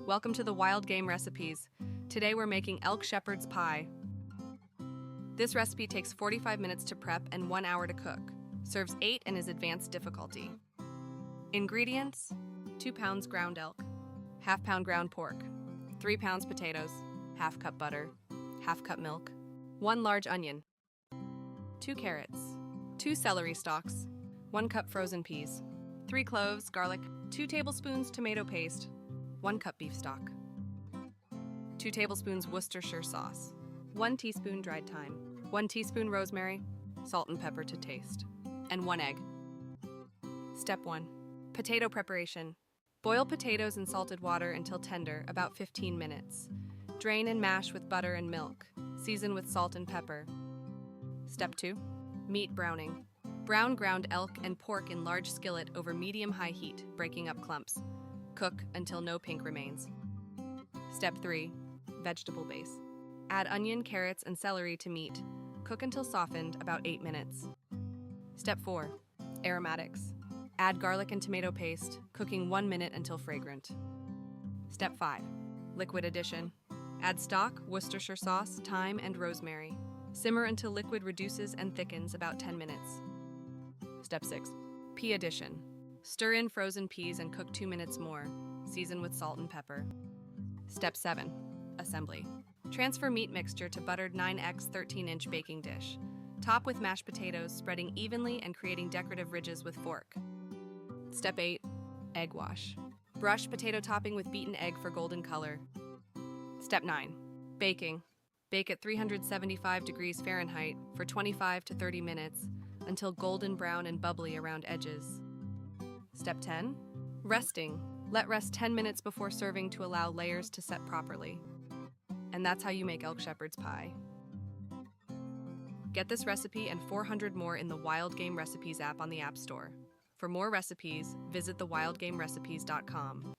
Welcome to the Wild Game Recipes. Today we're making Elk Shepherds Pie. This recipe takes 45 minutes to prep and 1 hour to cook. Serves 8 and is advanced difficulty. Ingredients: 2 pounds ground elk, ½ pound ground pork, 3 pounds potatoes, ½ cup butter, ½ cup milk, 1 large onion, 2 carrots, 2 celery stalks, 1 cup frozen peas, 3 cloves, garlic, 2 tablespoons tomato paste, 1 cup beef stock, 2 tablespoons Worcestershire sauce, 1 teaspoon dried thyme, 1 teaspoon rosemary, salt and pepper to taste, and 1 egg. Step 1. Potato preparation. Boil potatoes in salted water until tender, about 15 minutes. Drain and mash with butter and milk. Season with salt and pepper. Step 2. Meat browning. Brown ground elk and pork in large skillet over medium-high heat, breaking up clumps. Cook until no pink remains. Step 3. Vegetable base. Add onion, carrots, and celery to meat. Cook until softened, about 8 minutes. Step 4. Aromatics. Add garlic and tomato paste, cooking 1 minute until fragrant. Step 5. Liquid addition. Add stock, Worcestershire sauce, thyme, and rosemary. Simmer until liquid reduces and thickens, about 10 minutes. Step 6. Pea addition. Stir in frozen peas and cook 2 minutes more. Season with salt and pepper. Step 7. Assembly. Transfer meat mixture to buttered 9x 13-inch baking dish. Top with mashed potatoes, spreading evenly and creating decorative ridges with fork. Step 8. Egg wash. Brush potato topping with beaten egg for golden color. Step 9. Baking. Bake at 375 degrees Fahrenheit for 25 to 30 minutes until golden brown and bubbly around edges. Step 10. Resting. Let rest 10 minutes before serving to allow layers to set properly. And that's how you make Elk Shepherd's Pie. Get this recipe and 400 more in the Wild Game Recipes app on the App Store. For more recipes, visit thewildgamerecipes.com.